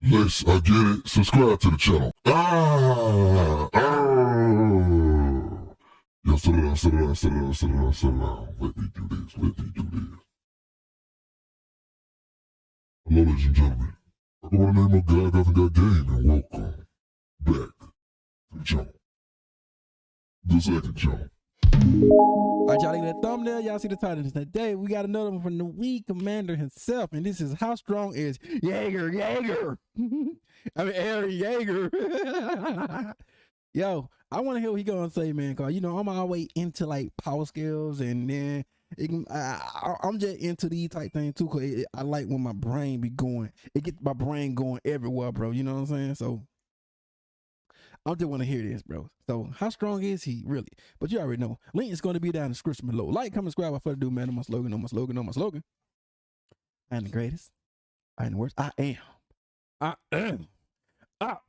Let's get it. Subscribe to the channel. Yo, sit down. Let me do this. Hello, ladies and gentlemen. I go by the name of GODGOTHAM Game, and welcome back to the channel. The second channel. All right, y'all look at that thumbnail. Y'all see the title today. We got another one from the Weed Commander himself, and this is How Strong Is Yeager. I mean, Eren Yeager. Yo, I want to hear what he gonna say, man, because, you know, I'm always into, like, power skills, and then I'm just into these type things, too, because I like when my brain be going. It gets my brain going everywhere, bro. You know what I'm saying? So I just want to hear this, bro. So, how strong is he, really? But you already know. Link is going to be down in the description below. Like, comment, subscribe. Without further ado, man. On my slogan. I am the greatest. I am the worst. I am. God,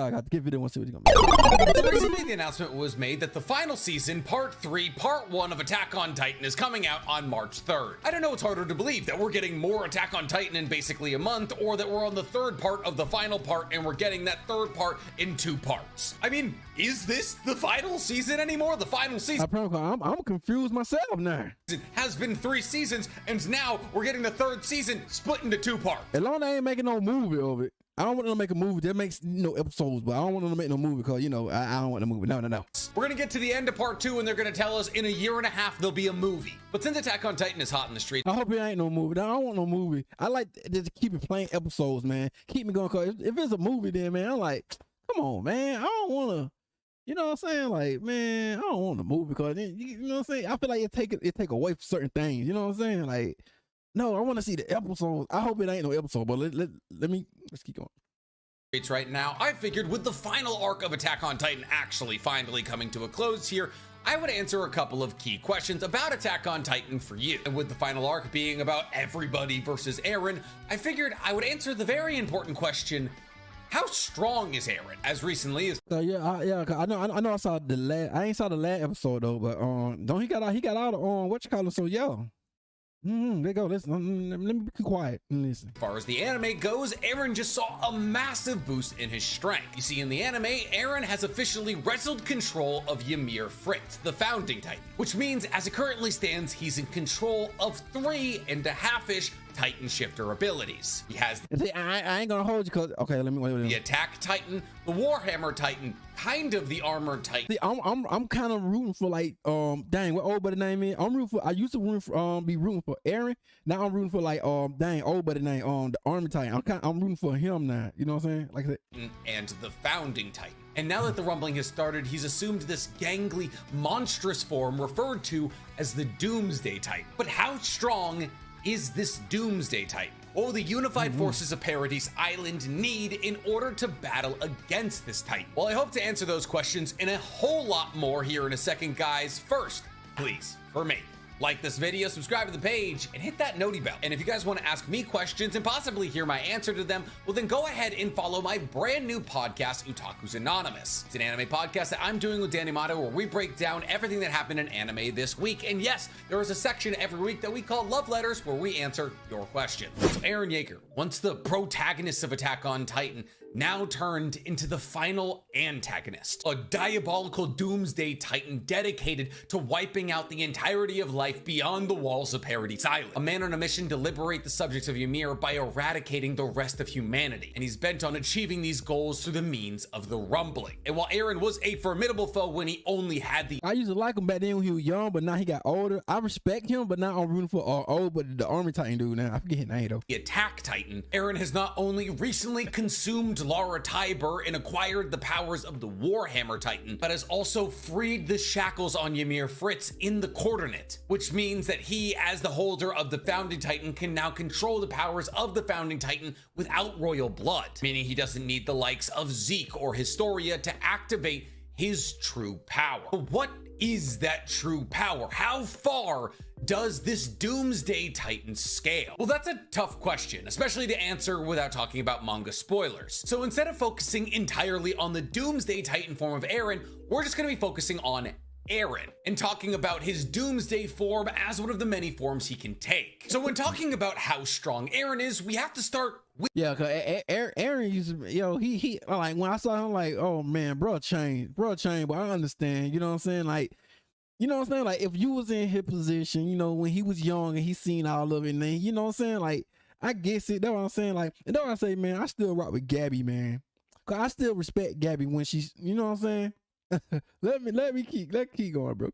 I got to give it in one, see what he's going to So recently the announcement was made that the final season, part 3, part 1 of Attack on Titan is coming out on March 3rd. I don't know what's harder to believe, that we're getting more Attack on Titan in basically a month, or that we're on the third part of the final part and we're getting that third part in 2 parts. I mean, is this the final season anymore? The final season? I'm confused myself now. It has been 3 seasons, and now we're getting the 3rd season split into 2 parts. As long as they ain't making no movie of it. I don't want them to make a movie that makes, you know, episodes, but I don't want them to make no movie because, you know, I don't want the movie. No. We're gonna get to the end of part 2 and they're gonna tell us in a year and a half there'll be a movie. But since Attack on Titan is hot in the street, I hope it ain't no movie. I don't want no movie. I like to keep it playing episodes, man. Keep me going. Cause if it's a movie, then, man, I'm like, come on, man. I don't want to, you know what I'm saying? Like, man, I don't want the movie because, you know what I'm saying? I feel like it take away from certain things. You know what I'm saying? Like, no, I want to see the episodes. I hope it ain't no episode, but let's keep going. Right now, I figured with the final arc of Attack on Titan actually finally coming to a close here, I would answer a couple of key questions about Attack on Titan for you. And with the final arc being about everybody versus Eren, I figured I would answer the very important question, how strong is Eren? As recently as I know I saw the last, I ain't saw the last episode though, but don't he got out of what you call it, so yeah. There you go. Listen, let me be quiet and listen. As far as the anime goes, Eren just saw a massive boost in his strength. You see, in the anime, Eren has officially wrestled control of Ymir Fritz, the founding Titan, which means as it currently stands, he's in control of 3.5-ish Titan shifter abilities. He has I ain't gonna hold you because okay, let me wait. The Attack Titan, the Warhammer Titan, kind of the Armored Titan. See, I'm kind of rooting for, like, dang, what old buddy name is? I used to be rooting for Eren. Now I'm rooting for, like, dang, old buddy name, the Armored Titan. I'm rooting for him now. You know what I'm saying? Like that. And the founding Titan. And now that the rumbling has started, he's assumed this gangly, monstrous form referred to as the Doomsday Titan. But how strong is this Doomsday Titan? What will the unified forces of Paradise Island need in order to battle against this Titan? Well, I hope to answer those questions and a whole lot more here in a second, guys. First, please, for me, like this video, subscribe to the page, and hit that noti bell. And if you guys want to ask me questions and possibly hear my answer to them, well then go ahead and follow my brand new podcast, Otaku's Anonymous. It's an anime podcast that I'm doing with Danny Mato where we break down everything that happened in anime this week. And yes, there is a section every week that we call Love Letters where we answer your questions. So Eren Yeager, once the protagonist of Attack on Titan, now turned into the final antagonist, a diabolical doomsday titan dedicated to wiping out the entirety of life beyond the walls of Paradise Island. A man on a mission to liberate the subjects of Ymir by eradicating the rest of humanity, and he's bent on achieving these goals through the means of the rumbling. And while Eren was a formidable foe when he only had the— I used to like him back then when he was young, but now he got older. I respect him, but now I'm rooting for but the Army Titan dude now. I forget his name though. The Attack Titan, Eren has not only recently consumed Lara Tiber and acquired the powers of the Warhammer Titan, but has also freed the shackles on Ymir Fritz in the coordinate, which means that he, as the holder of the Founding Titan, can now control the powers of the Founding Titan without royal blood, meaning he doesn't need the likes of Zeke or Historia to activate his true power. But what is that true power? How far does this Doomsday Titan scale? Well, that's a tough question, especially to answer without talking about manga spoilers. So instead of focusing entirely on the Doomsday Titan form of Eren, we're just gonna be focusing on Eren and talking about his Doomsday form as one of the many forms he can take. So when talking about how strong Eren is, we have to start Yeah, cause Eren used to, he like when I saw him, like, oh man, bro, changed, but I understand, you know what I'm saying, like, you know what I'm saying, like if you was in his position, you know, when he was young and he seen all of it, and then, you know what I'm saying, like, I guess it. That's what I'm saying, like, and that's what I say, man, I still rock with Gabby, man, cause I still respect Gabby when she's, you know what I'm saying. Let's keep going, bro.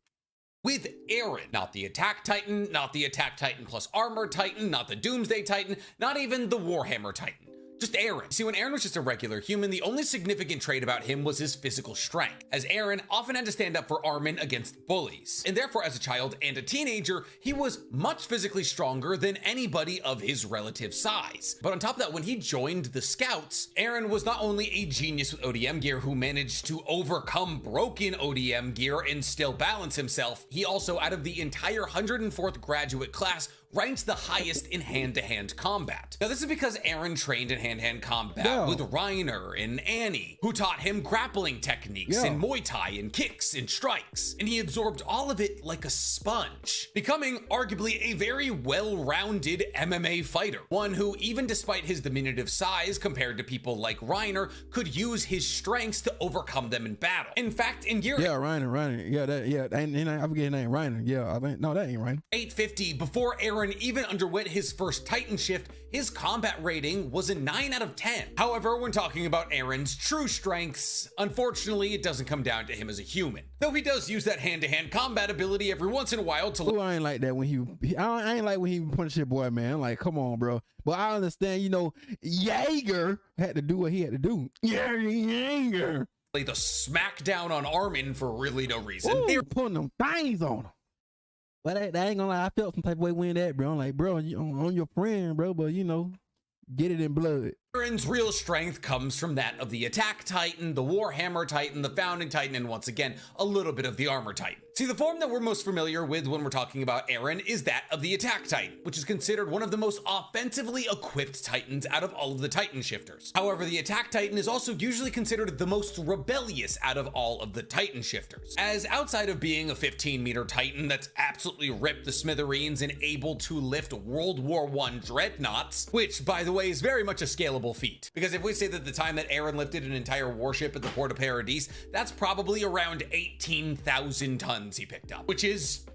With Eren, not the Attack Titan, not the Attack Titan plus Armor Titan, not the Doomsday Titan, not even the Warhammer Titan. Just Eren. See, when Eren was just a regular human, the only significant trait about him was his physical strength, as Eren often had to stand up for Armin against bullies. And therefore, as a child and a teenager, he was much physically stronger than anybody of his relative size. But on top of that, when he joined the Scouts, Eren was not only a genius with ODM gear who managed to overcome broken ODM gear and still balance himself, he also, out of the entire 104th graduate class, ranked the highest in hand-to-hand combat. Now, this is because Eren trained in hand-to-hand combat with Reiner and Annie, who taught him grappling techniques and Muay Thai and kicks and strikes, and he absorbed all of it like a sponge, becoming arguably a very well-rounded MMA fighter, one who, even despite his diminutive size compared to people like Reiner, could use his strengths to overcome them in battle. In fact, in year Reiner, and I forget his name, Reiner, I think, no, that ain't Reiner. 850, before Eren even underwent his first Titan shift, his combat rating was a 9 out of 10. However, when talking about Eren's true strengths, unfortunately, it doesn't come down to him as a human. Though he does use that hand-to-hand combat ability every once in a while to I ain't like that when I ain't like when he punched that boy, man. I'm like, come on, bro. But I understand, you know, Yeager had to do what he had to do. Yeager. lay the smackdown on Armin for really no reason. They're putting them things on him. But I ain't gonna lie, I felt some type of way when that, bro. I'm like, bro, you on your friend, bro, but you know, get it in blood. Eren's real strength comes from that of the Attack Titan, the Warhammer Titan, the Founding Titan, and once again, a little bit of the Armor Titan. See, the form that we're most familiar with when we're talking about Eren is that of the Attack Titan, which is considered one of the most offensively equipped Titans out of all of the Titan shifters. However, the Attack Titan is also usually considered the most rebellious out of all of the Titan shifters, as outside of being a 15-meter Titan that's absolutely ripped the smithereens and able to lift World War I dreadnoughts, which, by the way, is very much a scalable feat, because if we say that the time that Eren lifted an entire warship at the Port of Paradis, that's probably around 18,000 tons he picked up, which is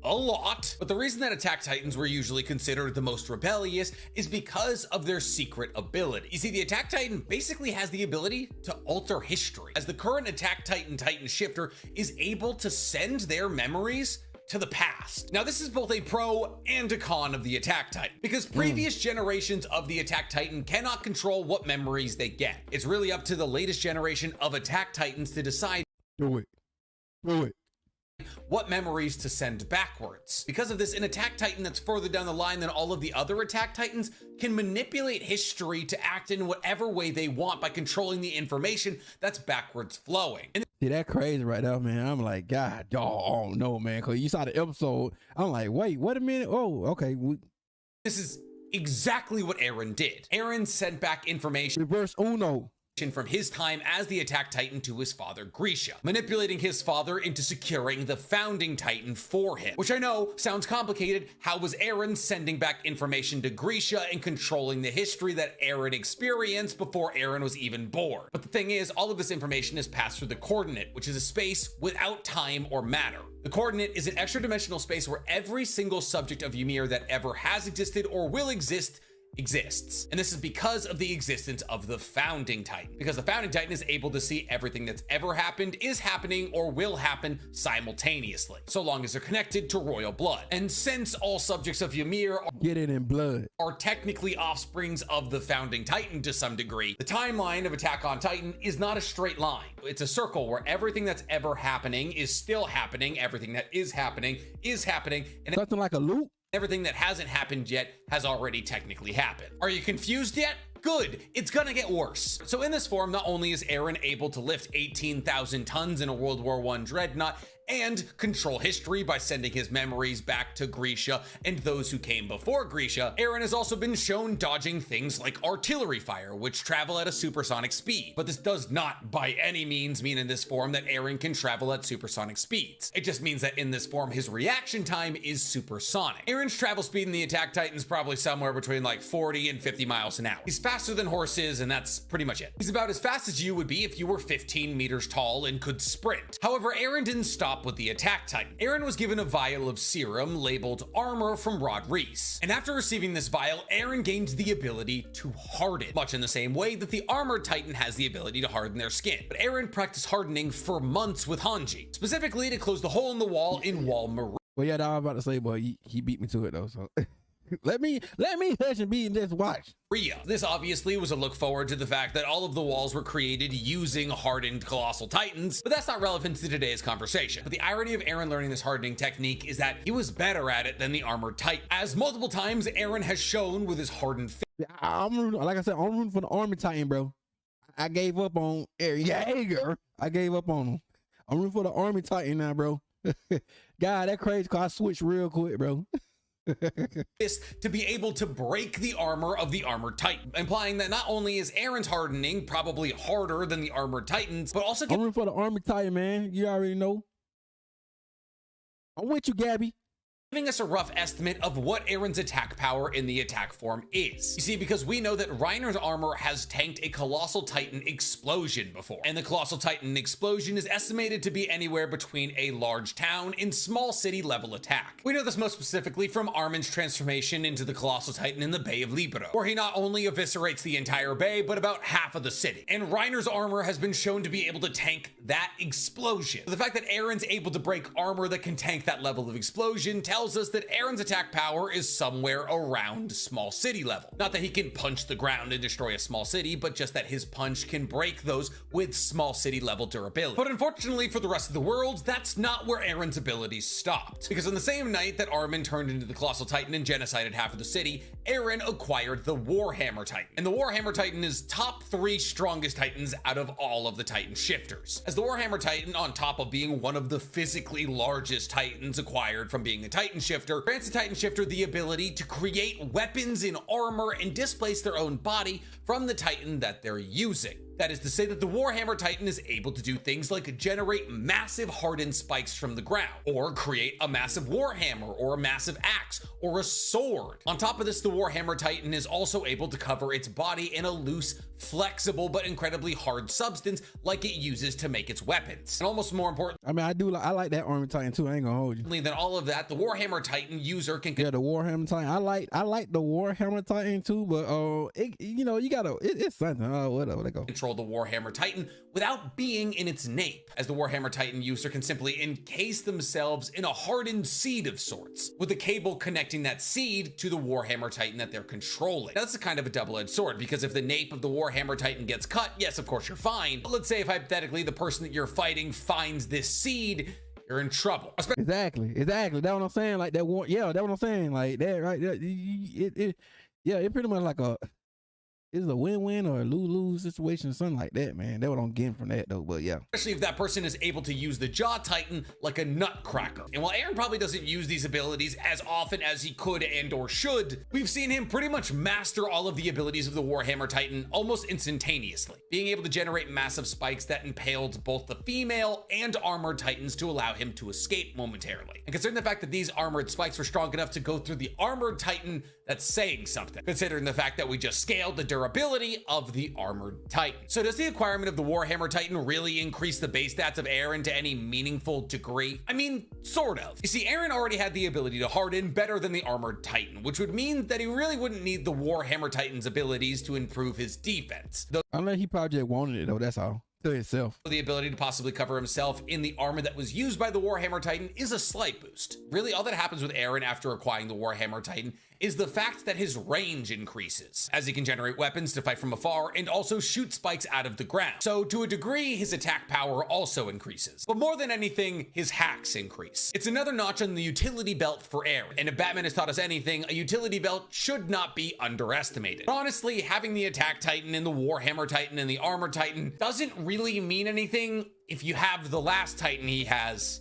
a lot. But the reason that Attack Titans were usually considered the most rebellious is because of their secret ability. You see, the Attack Titan basically has the ability to alter history, as the current Attack Titan Titan shifter is able to send their memories to the past. Now, this is both a pro and a con of the Attack Titan, because previous generations of the Attack Titan cannot control what memories they get. It's really up to the latest generation of Attack Titans to decide what memories to send backwards. Because of this, an Attack Titan that's further down the line than all of the other Attack Titans can manipulate history to act in whatever way they want by controlling the information that's backwards flowing. And see, that crazy right now, man. I'm like, God, oh no, man. Because you saw the episode, I'm like, wait a minute. Oh, okay. This is exactly what Eren did. Eren sent back information. Reverse Uno. From his time as the Attack Titan to his father Grisha, manipulating his father into securing the Founding Titan for him. Which I know sounds complicated. How was Eren sending back information to Grisha and controlling the history that Eren experienced before Eren was even born? But the thing is, all of this information is passed through the coordinate, which is a space without time or matter. The coordinate is an extra-dimensional space where every single subject of Ymir that ever has existed or will exists. And this is because of the existence of the Founding Titan, because the Founding Titan is able to see everything that's ever happened, is happening, or will happen simultaneously, so long as they're connected to royal blood. And since all subjects of Ymir are technically offsprings of the Founding Titan to some degree, the timeline of Attack on Titan is not a straight line. It's a circle where everything that's ever happening is still happening, everything that is happening, and something like a loop. Everything that hasn't happened yet has already technically happened. Are you confused yet? Good, it's gonna get worse. So in this form, not only is Eren able to lift 18,000 tons in a World War I dreadnought, and control history by sending his memories back to Grisha and those who came before Grisha, Eren has also been shown dodging things like artillery fire, which travel at a supersonic speed. But this does not by any means mean in this form that Eren can travel at supersonic speeds. It just means that in this form, his reaction time is supersonic. Eren's travel speed in the Attack Titan is probably somewhere between like 40 and 50 miles an hour. He's faster than horses, and that's pretty much it. He's about as fast as you would be if you were 15 meters tall and could sprint. However, Eren didn't stop with the Attack Titan. Eren was given a vial of serum labeled Armor from Rod Reese. And after receiving this vial, Eren gained the ability to harden, much in the same way that the Armored Titan has the ability to harden their skin. But Eren practiced hardening for months with Hanji, specifically to close the hole in the wall in Wall Marie. Well, yeah, I was about to say, boy, he beat me to it though. So let me hush and be in this watch. This obviously was a look forward to the fact that all of the walls were created using hardened colossal titans, but that's not relevant to today's conversation. But the irony of Eren learning this hardening technique is that he was better at it than the armored titan, as multiple times Eren has shown with his hardened face. Like I said, I'm rooting for the army titan, bro. I gave up on Eren Yeager. I gave up on him. I'm rooting for the army titan now, bro. God, that crazy, cause I switched real quick, bro. To be able to break the armor of the armored titan, implying that not only is Eren's hardening probably harder than the armored titans, but also I'm rooting for the army titan, man. You already know. I'm with you, Gabby. Giving us a rough estimate of what Eren's attack power in the attack form is. You see, because we know that Reiner's armor has tanked a Colossal Titan explosion before, and the Colossal Titan explosion is estimated to be anywhere between a large town and small city level attack. We know this most specifically from Armin's transformation into the Colossal Titan in the Bay of Libero, where he not only eviscerates the entire bay, but about half of the city. And Reiner's armor has been shown to be able to tank that explosion. So the fact that Eren's able to break armor that can tank that level of explosion tells us that Eren's attack power is somewhere around small city level. Not that he can punch the ground and destroy a small city, but just that his punch can break those with small city level durability. But unfortunately for the rest of the world, that's not where Eren's abilities stopped. Because on the same night that Armin turned into the Colossal Titan and genocided half of the city, Eren acquired the Warhammer Titan. And the Warhammer Titan is top 3 strongest titans out of all of the Titan shifters. As the Warhammer Titan, on top of being one of the physically largest titans acquired from being a Titan shifter, grants the Titan shifter the ability to create weapons and armor and displace their own body from the Titan that they're using. That is to say that the Warhammer Titan is able to do things like generate massive hardened spikes from the ground, or create a massive warhammer, or a massive axe, or a sword. On top of this, the Warhammer Titan is also able to cover its body in a loose, flexible, but incredibly hard substance like it uses to make its weapons. And almost more important, I mean, I like that army titan too. I ain't gonna hold you. than all of that, the Warhammer Titan user can the Warhammer Titan. I like the Warhammer Titan too, but you gotta it's something. Whatever, they go. Control the Warhammer Titan without being in its nape, as the Warhammer Titan user can simply encase themselves in a hardened seed of sorts, with a cable connecting that seed to the Warhammer Titan that they're controlling. Now, that's a kind of a double-edged sword, because if the nape of the Warhammer Titan gets cut, yes, of course you're fine. But let's say if hypothetically the person that you're fighting finds this seed, you're in trouble. Exactly. That's what I'm saying. Like that war, yeah, that's what I'm saying. Like that, right? It pretty much like it's a win-win or a lose-lose situation, something like that, man. That's what I'm getting from that, though. But yeah, especially if that person is able to use the Jaw Titan like a nutcracker. And while Eren probably doesn't use these abilities as often as he could and or should, we've seen him pretty much master all of the abilities of the Warhammer Titan almost instantaneously, being able to generate massive spikes that impaled both the female and armored Titans to allow him to escape momentarily. And considering the fact that these armored spikes were strong enough to go through the armored Titan, that's saying something, considering the fact that we just scaled the durability of the armored Titan. So does the acquirement of the Warhammer Titan really increase the base stats of Eren to any meaningful degree? I mean, sort of. You see, Eren already had the ability to harden better than the armored Titan, which would mean that he really wouldn't need the Warhammer Titan's abilities to improve his defense. Unless he probably just wanted it, though, that's all. To himself. The ability to possibly cover himself in the armor that was used by the Warhammer Titan is a slight boost. Really, all that happens with Eren after acquiring the Warhammer Titan is the fact that his range increases, as he can generate weapons to fight from afar and also shoot spikes out of the ground. So to a degree, his attack power also increases. But more than anything, his hacks increase. It's another notch on the utility belt for Eren. And if Batman has taught us anything, a utility belt should not be underestimated. But honestly, having the Attack Titan and the Warhammer Titan and the Armor Titan doesn't really mean anything if you have the last Titan he has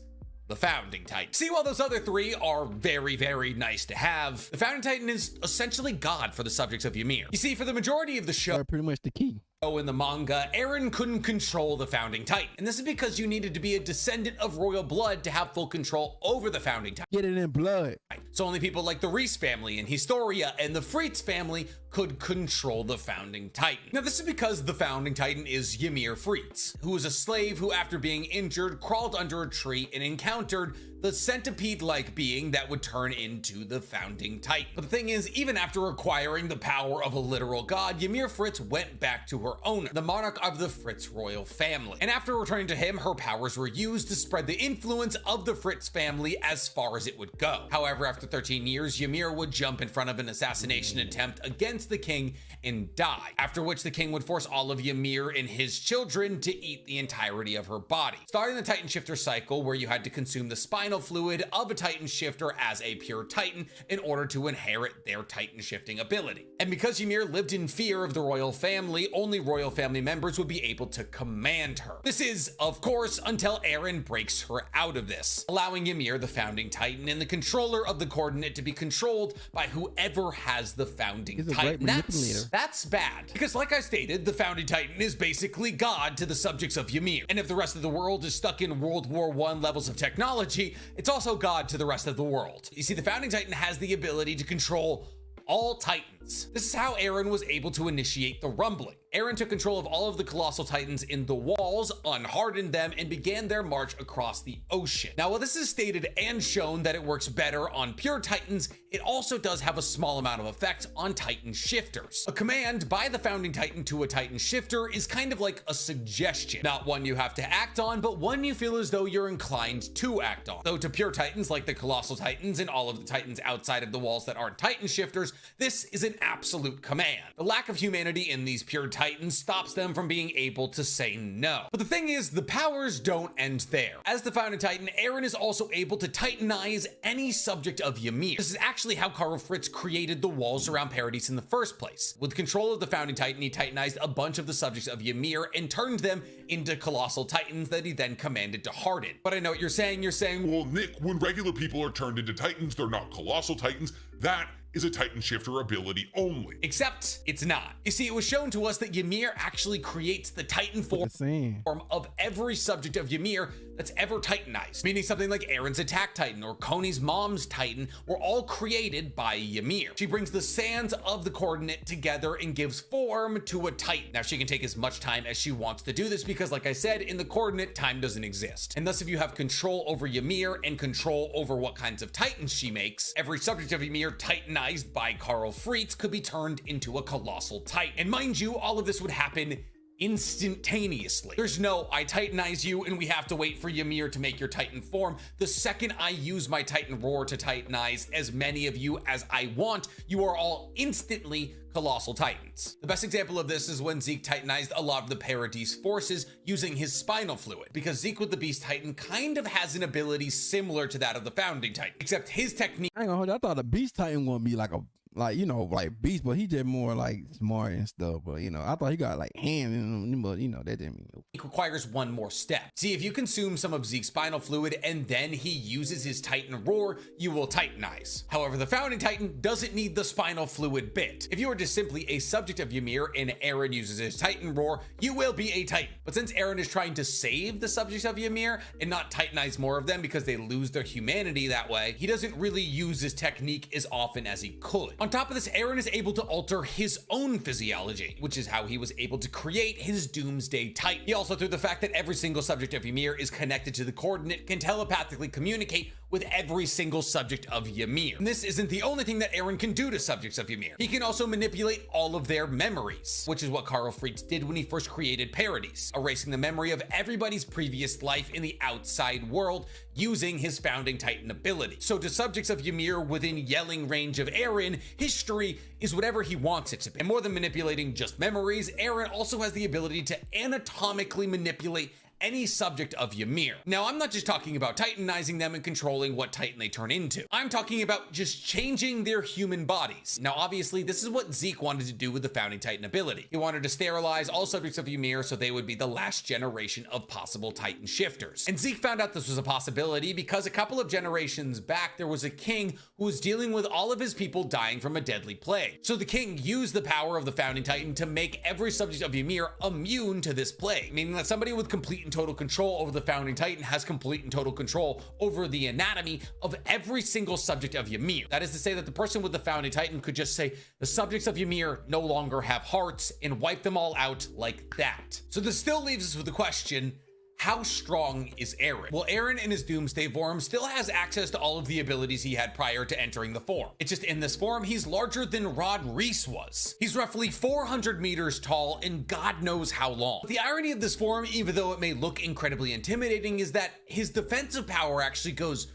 the Founding Titan. See, while those other three are very, very nice to have, the Founding Titan is essentially God for the subjects of Ymir. You see, for the majority of the show, Pretty much the key. in the manga, Eren couldn't control the Founding Titan. And this is because you needed to be a descendant of royal blood to have full control over the Founding Titan. Get it in blood. So only people like the Reese family and Historia and the Fritz family could control the Founding Titan. Now, this is because the Founding Titan is Ymir Fritz, who was a slave who, after being injured, crawled under a tree and encountered the centipede-like being that would turn into the Founding Titan. But the thing is, even after acquiring the power of a literal god, Ymir Fritz went back to her owner, the monarch of the Fritz royal family. And after returning to him, her powers were used to spread the influence of the Fritz family as far as it would go. However, after 13 years, Ymir would jump in front of an assassination attempt against the king and die, after which the king would force all of Ymir and his children to eat the entirety of her body, starting the Titan Shifter cycle, where you had to consume the spinal fluid of a Titan Shifter as a pure Titan in order to inherit their Titan shifting ability. And because Ymir lived in fear of the royal family, only royal family members would be able to command her. This is, of course, until Eren breaks her out of this, allowing Ymir, the Founding Titan, and the controller of the coordinate to be controlled by whoever has the Founding Titan. That's bad, because like I stated, the Founding Titan is basically God to the subjects of Ymir. And if the rest of the world is stuck in World War I levels of technology, it's also God to the rest of the world. You see, the Founding Titan has the ability to control all Titans. This is how Eren was able to initiate the rumbling. Eren took control of all of the colossal Titans in the walls, unhardened them, and began their march across the ocean. Now, while this is stated and shown that it works better on pure Titans, it also does have a small amount of effect on Titan shifters. A command by the Founding Titan to a Titan shifter is kind of like a suggestion, not one you have to act on, but one you feel as though you're inclined to act on. Though to pure Titans like the colossal Titans and all of the Titans outside of the walls that aren't Titan shifters, this is an absolute command. The lack of humanity in these pure Titans stops them from being able to say no. But the thing is, the powers don't end there. As the Founding Titan, Eren is also able to Titanize any subject of Ymir. This is actually how Karl Fritz created the walls around Paradise in the first place. With control of the Founding Titan, he Titanized a bunch of the subjects of Ymir and turned them into colossal Titans that he then commanded to harden. But I know what you're saying, well, Nick, when regular people are turned into Titans, they're not colossal Titans. That is a Titan shifter ability only. Except it's not. You see, it was shown to us that Ymir actually creates the Titan form of every subject of Ymir that's ever Titanized, meaning something like Eren's Attack Titan or Koni's mom's Titan were all created by Ymir. She brings the sands of the coordinate together and gives form to a Titan. Now, she can take as much time as she wants to do this because, like I said, in the coordinate, time doesn't exist. And thus, if you have control over Ymir and control over what kinds of Titans she makes, every subject of Ymir Titanized by Karl Fritz could be turned into a colossal Titan. And mind you, all of this would happen instantaneously. There's no, I Titanize you and we have to wait for Ymir to make your Titan form. The second I use my Titan roar to Titanize as many of you as I want, you are all instantly colossal Titans. The best example of this is when Zeke Titanized a lot of the Paradise forces using his spinal fluid, because Zeke with the Beast Titan kind of has an ability similar to that of the Founding Titan, except his technique. I thought the Beast Titan would be like Beast, but he did more like smart and stuff. But I thought he got like hands in him, but that didn't mean it requires one more step. See, if you consume some of Zeke's spinal fluid and then he uses his Titan roar, you will Titanize. However, the Founding Titan doesn't need the spinal fluid bit. If you are just simply a subject of Ymir and Eren uses his Titan roar, you will be a Titan. But since Eren is trying to save the subjects of Ymir and not Titanize more of them because they lose their humanity that way, he doesn't really use his technique as often as he could. On top of this, Eren is able to alter his own physiology, which is how he was able to create his Doomsday Titan. He also, through the fact that every single subject of Ymir is connected to the coordinate, can telepathically communicate with every single subject of Ymir. And this isn't the only thing that Eren can do to subjects of Ymir. He can also manipulate all of their memories, which is what Karl Fritz did when he first created Paradise, erasing the memory of everybody's previous life in the outside world using his Founding Titan ability. So to subjects of Ymir within yelling range of Eren, history is whatever he wants it to be. And more than manipulating just memories, Eren also has the ability to anatomically manipulate any subject of Ymir. Now, I'm not just talking about titanizing them and controlling what titan they turn into. I'm talking about just changing their human bodies. Now, obviously, this is what Zeke wanted to do with the founding titan ability. He wanted to sterilize all subjects of Ymir so they would be the last generation of possible titan shifters. And Zeke found out this was a possibility because a couple of generations back, there was a king who was dealing with all of his people dying from a deadly plague. So the king used the power of the founding titan to make every subject of Ymir immune to this plague, meaning that somebody with complete and total control over the founding titan has complete and total control over the anatomy of every single subject of Ymir. That is to say that the person with the founding titan could just say the subjects of Ymir no longer have hearts and wipe them all out like that. So this still leaves us with the question, how strong is Eren? Well, Eren in his Doomsday form still has access to all of the abilities he had prior to entering the form. It's just in this form, he's larger than Rod Reese was. He's roughly 400 meters tall and God knows how long. The irony of this form, even though it may look incredibly intimidating, is that his defensive power actually goes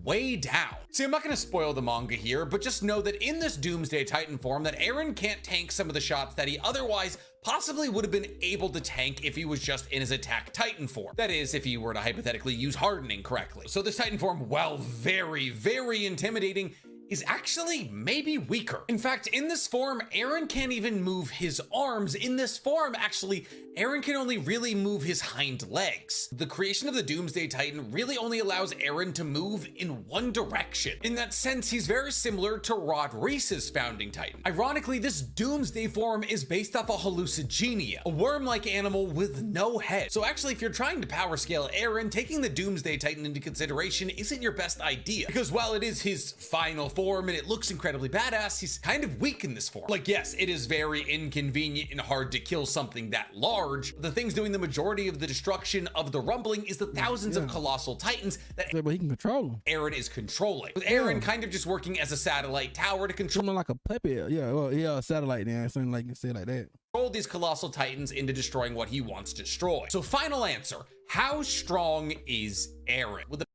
way down. See, I'm not going to spoil the manga here, but just know that in this Doomsday Titan form that Eren can't tank some of the shots that he otherwise possibly would have been able to tank if he was just in his attack Titan form. That is, if he were to hypothetically use hardening correctly. So this Titan form, while very, very intimidating, is actually maybe weaker. In fact, in this form, Eren can't even move his arms. In this form, actually, Eren can only really move his hind legs. The creation of the Doomsday Titan really only allows Eren to move in one direction. In that sense, he's very similar to Rod Reese's founding Titan. Ironically, this Doomsday form is based off a hallucigenia, a worm-like animal with no head. So actually, if you're trying to power scale Eren, taking the Doomsday Titan into consideration isn't your best idea, because while it is his final form and it looks incredibly badass, he's kind of weak in this form. Like, yes, it is very inconvenient and hard to kill something that large. The thing's doing the majority of the destruction of the rumbling is the thousands of colossal titans that But he can control them. Eren is controlling, with Eren kind of just working as a satellite tower to control Something like a puppet. Yeah, well, yeah, a satellite there. Something like you say like that. these colossal titans into destroying what he wants to destroy. So final answer, how strong is Eren? With the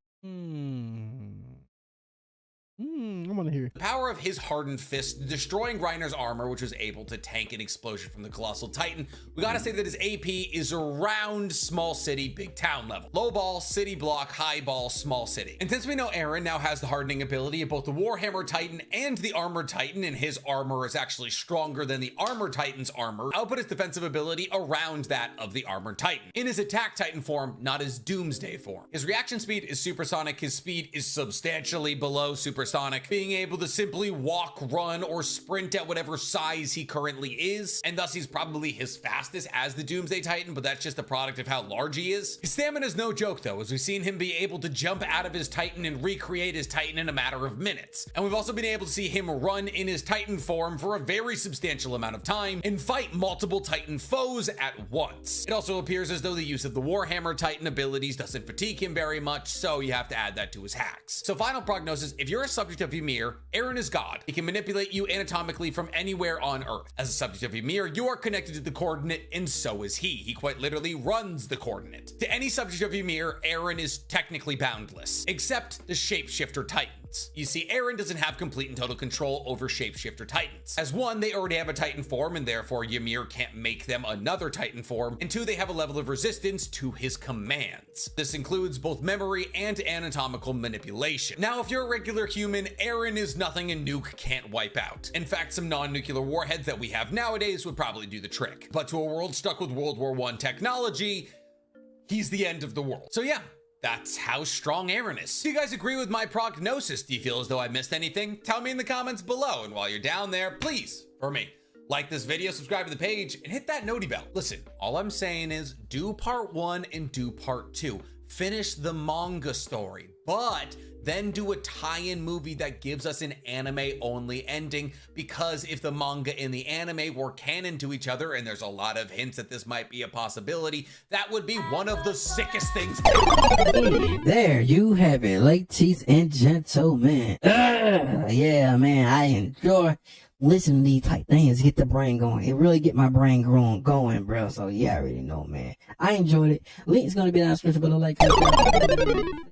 I want to hear. power of his hardened fist destroying Reiner's armor, which was able to tank an explosion from the colossal titan, we gotta say that his AP is around small city, big town level. Low ball, city block, high ball, small city. And since we know Eren now has the hardening ability of both the Warhammer Titan and the Armored Titan, and his armor is actually stronger than the Armored Titan's armor, I'll put his defensive ability around that of the Armored Titan. In his Attack Titan form, not his Doomsday form. His reaction speed is supersonic, his speed is substantially below supersonic, being able to simply walk, run, or sprint at whatever size he currently is, and thus he's probably his fastest as the Doomsday Titan, but that's just a product of how large he is. His stamina is no joke though, as we've seen him be able to jump out of his Titan and recreate his Titan in a matter of minutes. And we've also been able to see him run in his Titan form for a very substantial amount of time and fight multiple Titan foes at once. It also appears as though the use of the Warhammer Titan abilities doesn't fatigue him very much, so you have to add that to his hacks. So final prognosis, if you're a subject of Ymir, Eren is God. He can manipulate you anatomically from anywhere on Earth. As a subject of Ymir, you are connected to the coordinate, and so is he. He quite literally runs the coordinate. To any subject of Ymir, Eren is technically boundless, except the Shapeshifter Titans. You see, Eren doesn't have complete and total control over Shapeshifter Titans. As one, they already have a Titan form, and therefore Ymir can't make them another Titan form, and two, they have a level of resistance to his commands. This includes both memory and anatomical manipulation. Now, if you're a regular human, Eren is nothing a nuke can't wipe out. In fact, some non-nuclear warheads that we have nowadays would probably do the trick. But to a world stuck with World War I technology, he's the end of the world. So yeah, that's how strong Eren is. Do you guys agree with my prognosis? Do you feel as though I missed anything? Tell me in the comments below. And while you're down there, please, for me, like this video, subscribe to the page, and hit that noti bell. Listen, all I'm saying is do part 1 and do part 2. Finish the manga story, but then do a tie-in movie that gives us an anime-only ending, because if the manga and the anime were canon to each other, and there's a lot of hints that this might be a possibility, that would be one of the sickest things. There you have it, ladies and gentlemen. Yeah, man, I enjoy listening to these type things, get the brain going. It really get my brain going, bro. So yeah, I already know, man. I enjoyed it. Link's gonna be down in the description below. Like.